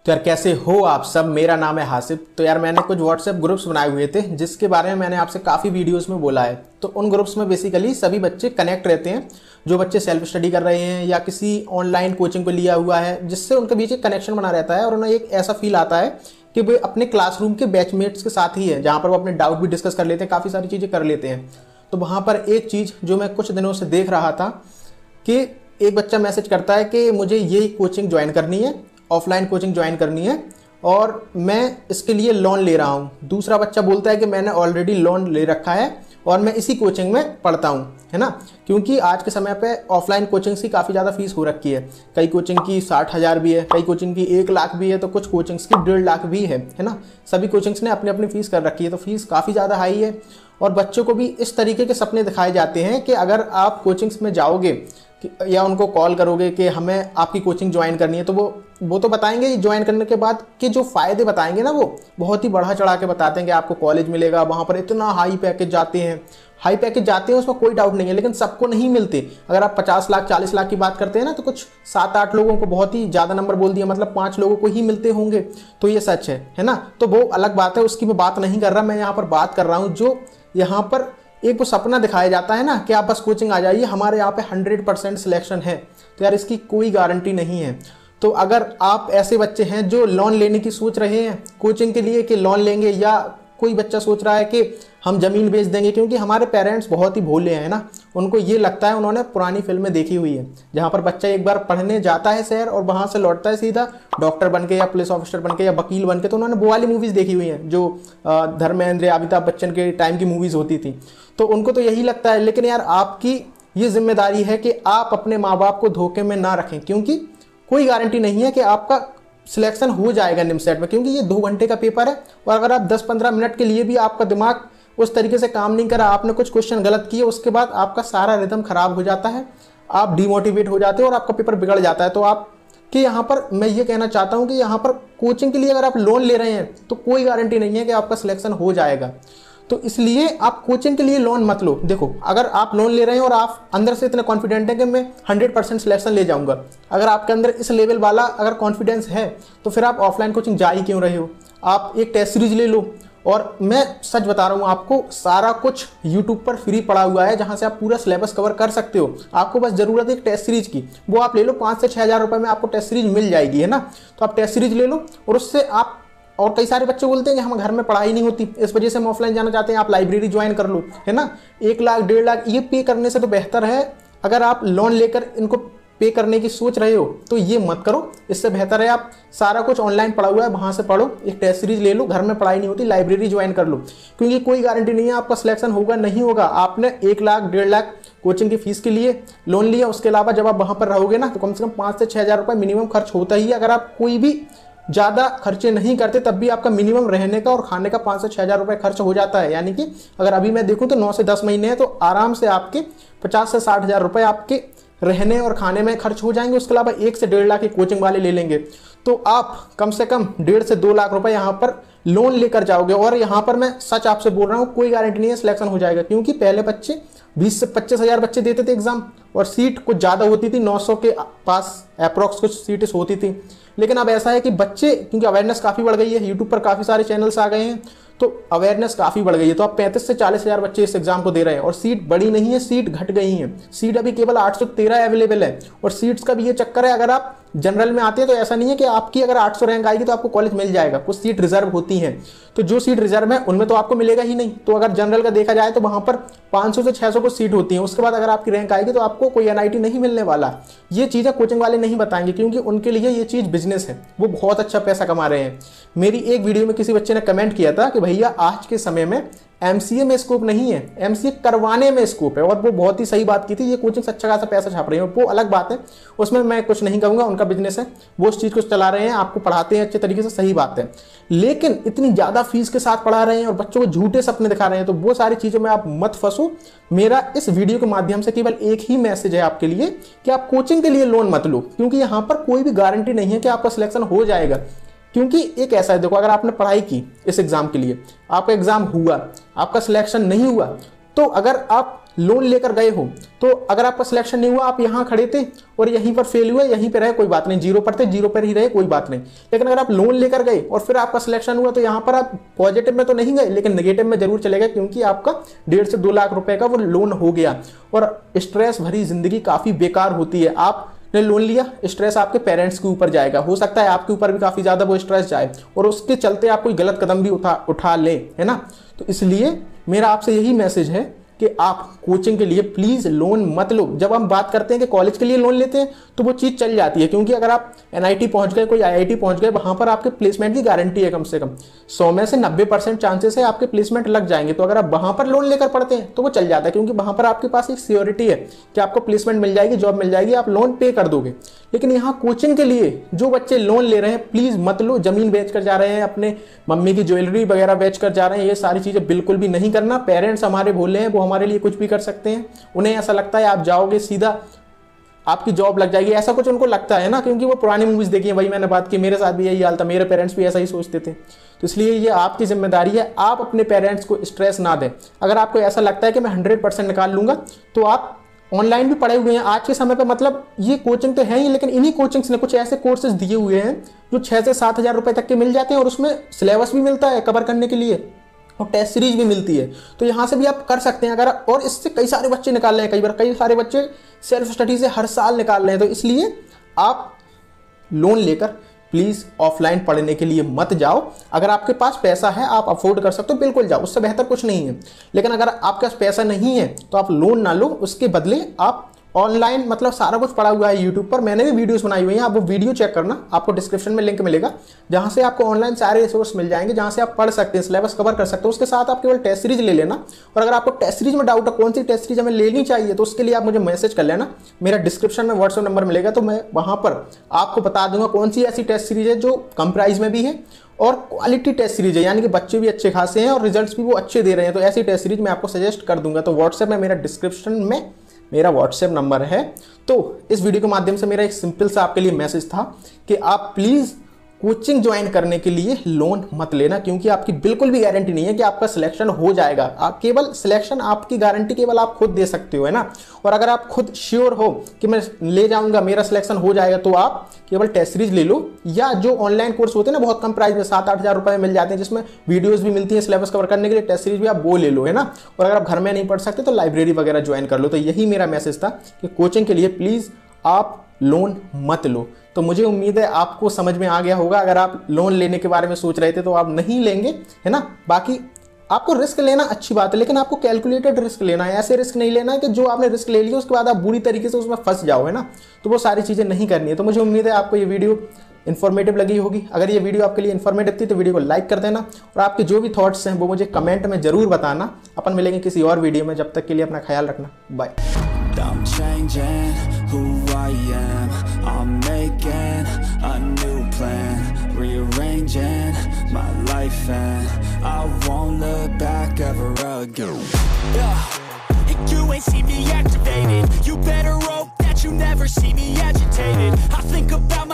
तो यार कैसे हो आप सब। मेरा नाम है हासिब। तो यार मैंने कुछ व्हाट्सएप ग्रुप्स बनाए हुए थे जिसके बारे में मैंने आपसे काफ़ी वीडियोस में बोला है। तो उन ग्रुप्स में बेसिकली सभी बच्चे कनेक्ट रहते हैं, जो बच्चे सेल्फ स्टडी कर रहे हैं या किसी ऑनलाइन कोचिंग को लिया हुआ है, जिससे उनके बीच एक कनेक्शन बना रहता है और उन्हें एक ऐसा फील आता है कि वे अपने क्लासरूम के बैचमेट्स के साथ ही है, जहाँ पर वो अपने डाउट भी डिस्कस कर लेते हैं, काफ़ी सारी चीज़ें कर लेते हैं। तो वहाँ पर एक चीज़ जो मैं कुछ दिनों से देख रहा था कि एक बच्चा मैसेज करता है कि मुझे ये कोचिंग ज्वाइन करनी है, ऑफलाइन कोचिंग ज्वाइन करनी है और मैं इसके लिए लोन ले रहा हूँ। दूसरा बच्चा बोलता है कि मैंने ऑलरेडी लोन ले रखा है और मैं इसी कोचिंग में पढ़ता हूँ, है ना। क्योंकि आज के समय पे ऑफलाइन कोचिंग्स की काफ़ी ज़्यादा फीस हो रखी है। कई कोचिंग की 60,000 भी है, कई कोचिंग की 1 लाख भी है, तो कुछ कोचिंग्स की 1.5 लाख भी है ना। सभी कोचिंग्स ने अपनी अपनी फ़ीस कर रखी है, तो फीस काफ़ी ज़्यादा हाई है। और बच्चों को भी इस तरीके के सपने दिखाए जाते हैं कि अगर आप कोचिंग्स में जाओगे या उनको कॉल करोगे कि हमें आपकी कोचिंग ज्वाइन करनी है, तो वो तो बताएंगे ज्वाइन करने के बाद कि जो फ़ायदे बताएंगे ना, वो बहुत ही बढ़ा चढ़ा के बताते हैं कि आपको कॉलेज मिलेगा, वहाँ पर इतना हाई पैकेज जाते हैं, उसमें कोई डाउट नहीं है। लेकिन सबको नहीं मिलते। अगर आप 50 लाख 40 लाख की बात करते हैं ना, तो कुछ 7-8 लोगों को, बहुत ही ज़्यादा नंबर बोल दिया, मतलब 5 लोगों को ही मिलते होंगे। तो ये सच है ना। तो वो अलग बात है, उसकी मैं बात नहीं कर रहा। मैं यहाँ पर बात कर रहा हूँ जो यहाँ पर एक वो सपना दिखाया जाता है ना कि आप बस कोचिंग आ जाइए, हमारे यहाँ पे 100% सिलेक्शन है। तो यार इसकी कोई गारंटी नहीं है। तो अगर आप ऐसे बच्चे हैं जो लोन लेने की सोच रहे हैं कोचिंग के लिए कि लोन लेंगे, या कोई बच्चा सोच रहा है कि हम ज़मीन बेच देंगे, क्योंकि हमारे पेरेंट्स बहुत ही भोले हैं ना, उनको ये लगता है, उन्होंने पुरानी फिल्में देखी हुई है जहाँ पर बच्चा एक बार पढ़ने जाता है शहर और वहाँ से लौटता है सीधा डॉक्टर बन के या पुलिस ऑफिसर बन के या वकील बन के। तो उन्होंने वो वाली मूवीज़ देखी हुई हैं जो धर्मेंद्र या अमिताभ बच्चन के टाइम की मूवीज़ होती थी। तो उनको तो यही लगता है। लेकिन यार आपकी ये जिम्मेदारी है कि आप अपने माँ बाप को धोखे में ना रखें, क्योंकि कोई गारंटी नहीं है कि आपका सिलेक्शन हो जाएगा निमसेट में, क्योंकि ये 2 घंटे का पेपर है। और अगर आप 10-15 मिनट के लिए भी आपका दिमाग उस तरीके से काम नहीं करा, आपने कुछ क्वेश्चन गलत किए, उसके बाद आपका सारा रिदम खराब हो जाता है, आप डिमोटिवेट हो जाते हो और आपका पेपर बिगड़ जाता है। तो आप कि यहाँ पर मैं ये कहना चाहता हूँ कि यहाँ पर कोचिंग के लिए अगर आप लोन ले रहे हैं तो कोई गारंटी नहीं है कि आपका सिलेक्शन हो जाएगा। तो इसलिए आप कोचिंग के लिए लोन मत लो। देखो, अगर आप लोन ले रहे हैं और आप अंदर से इतने कॉन्फिडेंट हैं कि मैं 100% सिलेक्शन ले जाऊंगा, अगर आपके अंदर इस लेवल वाला अगर कॉन्फिडेंस है, तो फिर आप ऑफलाइन कोचिंग जा ही क्यों रहे हो। आप एक टेस्ट सीरीज ले लो। और मैं सच बता रहा हूँ, आपको सारा कुछ यूट्यूब पर फ्री पड़ा हुआ है, जहाँ से आप पूरा सिलेबस कवर कर सकते हो। आपको बस ज़रूरत है एक टेस्ट सीरीज की, वो आप ले लो। 5 से 6 हज़ार रुपये में आपको टेस्ट सीरीज मिल जाएगी, है ना। तो आप टेस्ट सीरीज ले लो और उससे आप, और कई सारे बच्चे बोलते हैं कि हम घर में पढ़ाई नहीं होती, इस वजह से हम ऑफलाइन जाना चाहते हैं, आप लाइब्रेरी ज्वाइन कर लो, है ना। 1 लाख 1.5 लाख ये पे करने से तो बेहतर है, अगर आप लोन लेकर इनको पे करने की सोच रहे हो तो ये मत करो। इससे बेहतर है आप सारा कुछ ऑनलाइन पढ़ा हुआ है, वहाँ से पढ़ो, एक टेस्ट सीरीज ले लो, घर में पढ़ाई नहीं होती, लाइब्रेरी ज्वाइन कर लो। क्योंकि कोई गारंटी नहीं है आपका सिलेक्शन होगा नहीं होगा। आपने 1 लाख 1.5 लाख कोचिंग की फीस के लिए लोन लिया, उसके अलावा जब आप वहाँ पर रहोगे ना, तो कम से कम 5 से 6 हज़ार रुपये मिनिमम खर्च होता ही है। अगर आप कोई भी ज़्यादा खर्चे नहीं करते तब भी आपका मिनिमम रहने का और खाने का 5 से 6 हज़ार रुपये खर्च हो जाता है। यानी कि अगर अभी मैं देखूं तो 9 से 10 महीने हैं, तो आराम से आपके 50 से 60 हज़ार रुपये आपके रहने और खाने में खर्च हो जाएंगे। उसके अलावा 1 से 1.5 लाख की कोचिंग वाले ले लेंगे, तो आप कम से कम 1.5 से 2 लाख रुपए यहाँ पर लोन लेकर जाओगे। और यहाँ पर मैं सच आपसे बोल रहा हूँ, कोई गारंटी नहीं है सिलेक्शन हो जाएगा, क्योंकि पहले बच्चे 20 से 25 हज़ार बच्चे देते थे एग्जाम, और सीट कुछ ज़्यादा होती थी, 900 के पास अप्रॉक्स कुछ सीटें होती थी। लेकिन अब ऐसा है कि बच्चे, क्योंकि अवेयरनेस काफ़ी बढ़ गई है, यूट्यूब पर काफ़ी सारे चैनल्स आ गए हैं, तो अवेयरनेस काफ़ी बढ़ गई है। तो अब 35 से 40 हज़ार बच्चे इस एग्जाम को दे रहे हैं, और सीट बड़ी नहीं है, सीट घट गई हैं। सीट अभी केवल 813 अवेलेबल है। और सीट्स का भी ये चक्कर है, अगर आप जनरल में आते हैं तो ऐसा नहीं है कि आपकी अगर 800 रैंक आएगी तो आपको कॉलेज मिल जाएगा, कुछ सीट रिजर्व होती हैं। तो जो सीट रिजर्व है उनमें तो आपको मिलेगा ही नहीं। तो अगर जनरल का देखा जाए तो वहाँ पर 500 से 600 को सीट होती है। उसके बाद अगर आपकी रैंक आएगी तो आपको कोई NIT नहीं मिलने वाला। ये चीज़ें कोचिंग वाले नहीं बताएंगे, क्योंकि उनके लिए ये चीज़ बिजनेस है, वो बहुत अच्छा पैसा कमा रहे हैं। मेरी एक वीडियो में किसी बच्चे ने कमेंट किया था कि भैया आज के समय में MCA में स्कोप नहीं है, MCA करवाने में स्कोप है। और वो बहुत ही सही बात की थी। ये कोचिंग अच्छा खासा पैसा छाप रही है, वो अलग बात है, उसमें मैं कुछ नहीं कहूँगा, उनका बिजनेस है, वो उस चीज़ को चला रहे हैं, आपको पढ़ाते हैं अच्छे तरीके से, सही बात है। लेकिन इतनी ज़्यादा फीस के साथ पढ़ा रहे हैं और बच्चों को झूठे सपने दिखा रहे हैं, तो वो सारी चीज़ों में आप मत फंसो। मेरा इस वीडियो के माध्यम से केवल एक ही मैसेज है आपके लिए कि आप कोचिंग के लिए लोन मत लो, क्योंकि यहाँ पर कोई भी गारंटी नहीं है कि आपका सिलेक्शन हो जाएगा। क्योंकि एक ऐसा है, देखो, अगर आपने पढ़ाई की इस एग्जाम के लिए, आपका एग्जाम हुआ, आपका सिलेक्शन नहीं हुआ, तो अगर आप लोन लेकर गए हो तो अगर आपका सिलेक्शन नहीं हुआ, आप यहाँ खड़े थे और यहीं पर फेल हुए, यहीं पे रहे, कोई बात नहीं, जीरो पर थे, जीरो पर ही रहे, कोई बात नहीं। लेकिन अगर आप लोन लेकर गए और फिर आपका सिलेक्शन हुआ तो यहाँ पर आप पॉजिटिव में तो नहीं गए लेकिन नेगेटिव में जरूर चले गए, क्योंकि आपका 1.5 से 2 लाख रुपए का वो लोन हो गया। और स्ट्रेस भरी जिंदगी काफी बेकार होती है। आपने लोन लिया, स्ट्रेस आपके पेरेंट्स के ऊपर जाएगा, हो सकता है आपके ऊपर भी काफी ज्यादा वो स्ट्रेस जाए और उसके चलते आप कोई गलत कदम भी उठा ले, है ना। तो इसलिए मेरा आपसे यही मैसेज है कि आप कोचिंग के लिए प्लीज लोन मत लो। जब हम बात करते हैं कि कॉलेज के लिए लोन लेते हैं तो वो चीज चल जाती है, क्योंकि अगर आप NIT पहुंच गए, कोई IIT पहुंच गए, वहां पर आपके प्लेसमेंट की गारंटी है। कम से कम 100 में से 90% चांसेस है आपके प्लेसमेंट लग जाएंगे। तो अगर आप वहां पर लोन लेकर पढ़ते हैं तो वो चल जाता है, क्योंकि वहां पर आपके पास एक सियोरिटी है कि आपको प्लेसमेंट मिल जाएगी, जॉब मिल जाएगी, आप लोन पे कर दोगे। लेकिन यहाँ कोचिंग के लिए जो बच्चे लोन ले रहे हैं प्लीज मत लो। जमीन बेच कर जा रहे हैं, अपने मम्मी की ज्वेलरी वगैरह बेच कर जा रहे हैं, ये सारी चीजें बिल्कुल भी नहीं करना। पेरेंट्स हमारे भोले हैं, वो हमारे लिए कुछ भी कर सकते हैं। उन्हें ऐसा लगता है आप जाओगे सीधा आपकी जॉब लग जाएगी, ऐसा कुछ उनको लगता है ना, क्योंकि वो पुरानी मूवीज देखी है। वही मैंने बात की, मेरे साथ भी यही हाल था, मेरे पेरेंट्स भी ऐसा ही सोचते थे। तो इसलिए ये आपकी जिम्मेदारी है, आप अपने पेरेंट्स को स्ट्रेस ना दें। अगर आपको ऐसा लगता है कि मैं 100% निकाल लूंगा तो आप ऑनलाइन भी पढ़े हुए हैं आज के समय पे। मतलब ये कोचिंग तो है ही, लेकिन इन्हीं कोचिंग्स ने कुछ ऐसे कोर्सेज दिए हुए हैं जो 6 से 7 हज़ार रुपए तक के मिल जाते हैं और उसमें सिलेबस भी मिलता है कवर करने के लिए और टेस्ट सीरीज भी मिलती है। तो यहाँ से भी आप कर सकते हैं अगर, और इससे कई सारे बच्चे निकाल रहे हैं, कई सारे बच्चे सेल्फ स्टडी से हर साल निकाल रहे हैं। तो इसलिए आप लोन लेकर प्लीज ऑफलाइन पढ़ने के लिए मत जाओ। अगर आपके पास पैसा है, आप अफोर्ड कर सकते हो, बिल्कुल जाओ, उससे बेहतर कुछ नहीं है। लेकिन अगर आपके पास पैसा नहीं है तो आप लोन ना लो, उसके बदले आप ऑनलाइन, मतलब सारा कुछ पड़ा हुआ है यूट्यूब पर, मैंने भी वीडियोस बनाई हुई हैं, आप वो वीडियो चेक करना, आपको डिस्क्रिप्शन में लिंक मिलेगा जहां से आपको ऑनलाइन सारे रिसोर्स मिल जाएंगे, जहां से आप पढ़ सकते हैं, सिलेबस कवर कर सकते हो। उसके साथ आप केवल टेस्ट सीरीज ले लेना। और अगर आपको टेस्ट सीरीज में डाउट है कौन सी टेस्ट सीरीज हमें लेनी चाहिए, तो उसके लिए आप मुझे मैसेज कर लेना, मेरा डिस्क्रिप्शन में व्हाट्सएप नंबर मिलेगा, तो मैं वहां पर आपको बता दूंगा कौन सी ऐसी टेस्ट सीरीज है जो कम प्राइस में भी है और क्वालिटी टेस्ट सीरीज है, यानी कि बच्चे भी अच्छे खासे हैं और रिजल्ट्स भी वो अच्छे दे रहे हैं। तो ऐसी टेस्ट सीरीज मैं आपको सजेस्ट कर दूंगा। तो व्हाट्सएप में मेरा डिस्क्रिप्शन में मेरा व्हाट्सएप नंबर है। तो इस वीडियो के माध्यम से मेरा एक सिंपल सा आपके लिए मैसेज था कि आप प्लीज कोचिंग ज्वाइन करने के लिए लोन मत लेना, क्योंकि आपकी बिल्कुल भी गारंटी नहीं है कि आपका सिलेक्शन हो जाएगा। केवल सिलेक्शन आपकी गारंटी केवल आप खुद दे सकते हो, है ना। और अगर आप खुद श्योर हो कि मैं ले जाऊंगा, मेरा सिलेक्शन हो जाएगा, तो आप केवल टेस्ट सीरीज ले लो, या जो ऑनलाइन कोर्स होते हैं ना बहुत कम प्राइस में 7-8 हज़ार रुपए में मिल जाते हैं, जिसमें वीडियोस भी मिलती है सिलेबस कवर करने के लिए, टेस्ट सीरीज भी आप वो ले लो, है ना। और अगर आप घर में नहीं पढ़ सकते तो लाइब्रेरी वगैरह ज्वाइन कर लो। तो यही मेरा मैसेज था कि कोचिंग के लिए प्लीज आप लोन मत लो। तो मुझे उम्मीद है आपको समझ में आ गया होगा। अगर आप लोन लेने के बारे में सोच रहे थे तो आप नहीं लेंगे, है ना। बाकी आपको रिस्क लेना अच्छी बात है, लेकिन आपको कैलकुलेटेड रिस्क लेना है। ऐसे रिस्क नहीं लेना है कि जो आपने रिस्क ले लिया उसके बाद आप बुरी तरीके से उसमें फंस जाओ, है ना। तो वो सारी चीज़ें नहीं करनी है। तो मुझे उम्मीद है आपको ये वीडियो इन्फॉर्मेटिव लगी होगी। अगर ये वीडियो आपके लिए इन्फॉर्मेटिव थी तो वीडियो को लाइक कर देना और आपके जो भी थॉट्स हैं वो मुझे कमेंट में जरूर बताना। अपन मिलेंगे किसी और वीडियो में, जब तक के लिए अपना ख्याल रखना, bye. I'm changing who I am. I'm making a new plan, rearranging my life, and I won't look back ever again. Yeah, you ain't see me activated. You better hope that you never see me agitated. I think about